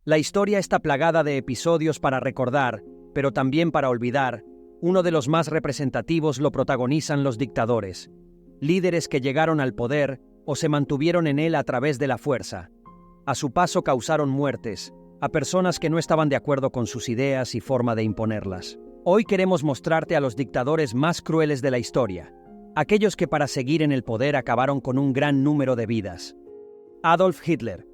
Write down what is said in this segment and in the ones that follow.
La historia está plagada de episodios para recordar, pero también para olvidar. Uno de los más representativos lo protagonizan los dictadores, líderes que llegaron al poder o se mantuvieron en él a través de la fuerza. A su paso causaron muertes a personas que no estaban de acuerdo con sus ideas y forma de imponerlas. Hoy queremos mostrarte a los dictadores más crueles de la historia, aquellos que para seguir en el poder acabaron con un gran número de vidas. Adolf Hitler,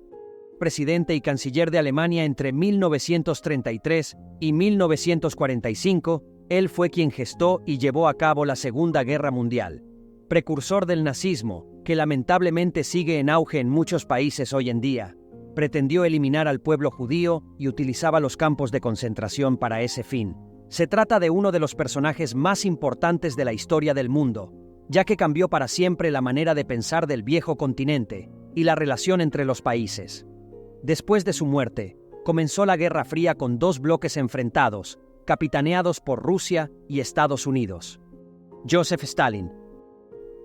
presidente y canciller de Alemania entre 1933 y 1945, él fue quien gestó y llevó a cabo la Segunda Guerra Mundial, precursor del nazismo, que lamentablemente sigue en auge en muchos países hoy en día. Pretendió eliminar al pueblo judío y utilizaba los campos de concentración para ese fin. Se trata de uno de los personajes más importantes de la historia del mundo, ya que cambió para siempre la manera de pensar del viejo continente y la relación entre los países. Después de su muerte, comenzó la Guerra Fría con dos bloques enfrentados, capitaneados por Rusia y Estados Unidos. Joseph Stalin.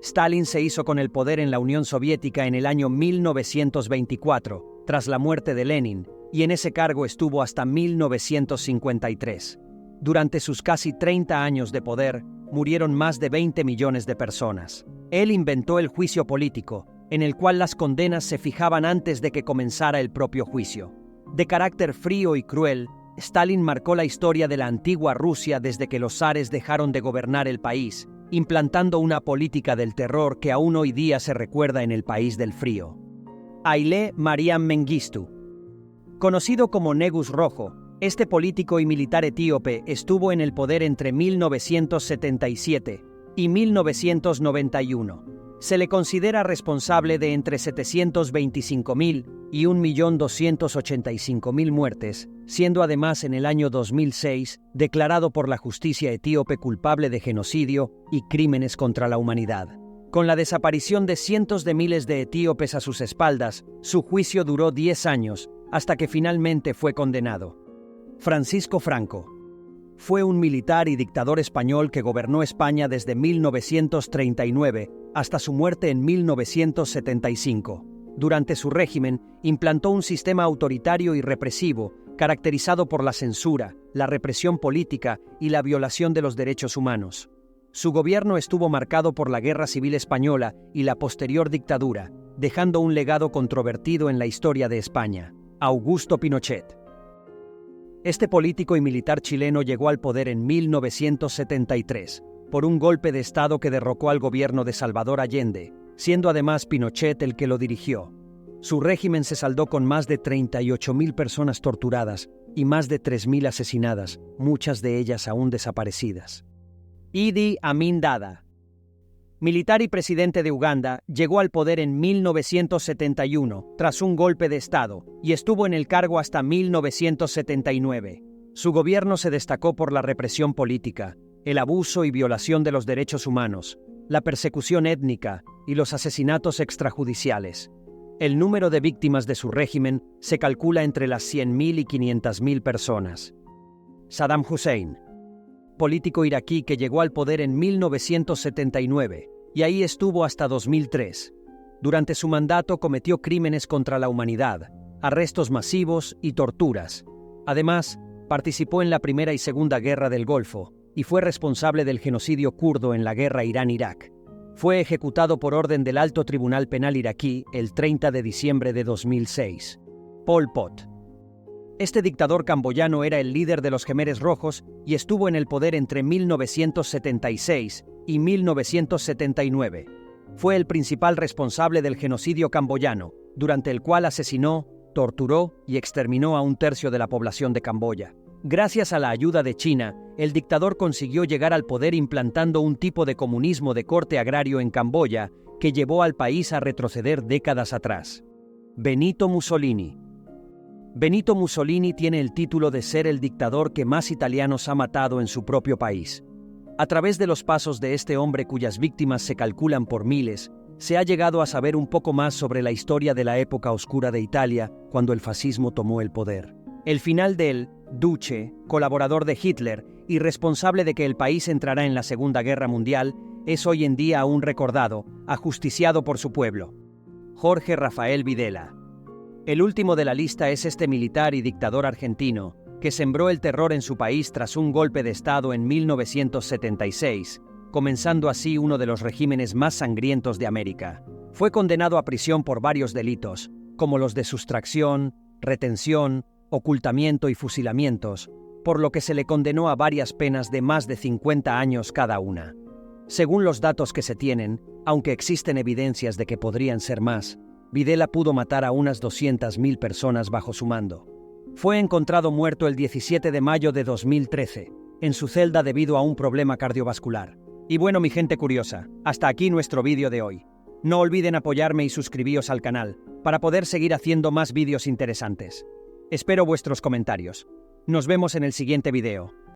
Stalin se hizo con el poder en la Unión Soviética en el año 1924, tras la muerte de Lenin, y en ese cargo estuvo hasta 1953. Durante sus casi 30 años de poder, murieron más de 20 millones de personas. Él inventó el juicio político, en el cual las condenas se fijaban antes de que comenzara el propio juicio. De carácter frío y cruel, Stalin marcó la historia de la antigua Rusia desde que los zares dejaron de gobernar el país, implantando una política del terror que aún hoy día se recuerda en el país del frío. Haile Mariam Mengistu. Conocido como Negus Rojo, este político y militar etíope estuvo en el poder entre 1977 y 1991. Se le considera responsable de entre 725.000 y 1.285.000 muertes, siendo además en el año 2006 declarado por la justicia etíope culpable de genocidio y crímenes contra la humanidad. Con la desaparición de cientos de miles de etíopes a sus espaldas, su juicio duró 10 años, hasta que finalmente fue condenado. Francisco Franco. Fue un militar y dictador español que gobernó España desde 1939 hasta su muerte en 1975. Durante su régimen, implantó un sistema autoritario y represivo, caracterizado por la censura, la represión política y la violación de los derechos humanos. Su gobierno estuvo marcado por la Guerra Civil Española y la posterior dictadura, dejando un legado controvertido en la historia de España. Augusto Pinochet. Este político y militar chileno llegó al poder en 1973, por un golpe de Estado que derrocó al gobierno de Salvador Allende, siendo además Pinochet el que lo dirigió. Su régimen se saldó con más de 38.000 personas torturadas y más de 3.000 asesinadas, muchas de ellas aún desaparecidas. Idi Amin Dada. Militar y presidente de Uganda, llegó al poder en 1971 tras un golpe de Estado y estuvo en el cargo hasta 1979. Su gobierno se destacó por la represión política, el abuso y violación de los derechos humanos, la persecución étnica y los asesinatos extrajudiciales. El número de víctimas de su régimen se calcula entre las 100.000 y 500.000 personas. Saddam Hussein. Político iraquí que llegó al poder en 1979 y ahí estuvo hasta 2003. Durante su mandato cometió crímenes contra la humanidad, arrestos masivos y torturas. Además, participó en la Primera y Segunda Guerra del Golfo y fue responsable del genocidio kurdo en la guerra Irán-Irak. Fue ejecutado por orden del Alto Tribunal Penal iraquí el 30 de diciembre de 2006. Pol Pot. Este dictador camboyano era el líder de los Jemeres Rojos y estuvo en el poder entre 1976 y 1979. Fue el principal responsable del genocidio camboyano, durante el cual asesinó, torturó y exterminó a un tercio de la población de Camboya. Gracias a la ayuda de China, el dictador consiguió llegar al poder implantando un tipo de comunismo de corte agrario en Camboya que llevó al país a retroceder décadas atrás. Benito Mussolini. Benito Mussolini tiene el título de ser el dictador que más italianos ha matado en su propio país. A través de los pasos de este hombre cuyas víctimas se calculan por miles, se ha llegado a saber un poco más sobre la historia de la época oscura de Italia cuando el fascismo tomó el poder. El final del Duce, colaborador de Hitler y responsable de que el país entrará en la Segunda Guerra Mundial, es hoy en día aún recordado, ajusticiado por su pueblo. Jorge Rafael Videla. El último de la lista es este militar y dictador argentino, que sembró el terror en su país tras un golpe de Estado en 1976, comenzando así uno de los regímenes más sangrientos de América. Fue condenado a prisión por varios delitos, como los de sustracción, retención, ocultamiento y fusilamientos, por lo que se le condenó a varias penas de más de 50 años cada una. Según los datos que se tienen, aunque existen evidencias de que podrían ser más, Videla pudo matar a unas 200.000 personas bajo su mando. Fue encontrado muerto el 17 de mayo de 2013, en su celda debido a un problema cardiovascular. Y bueno, mi gente curiosa, hasta aquí nuestro vídeo de hoy. No olviden apoyarme y suscribiros al canal, para poder seguir haciendo más vídeos interesantes. Espero vuestros comentarios. Nos vemos en el siguiente video.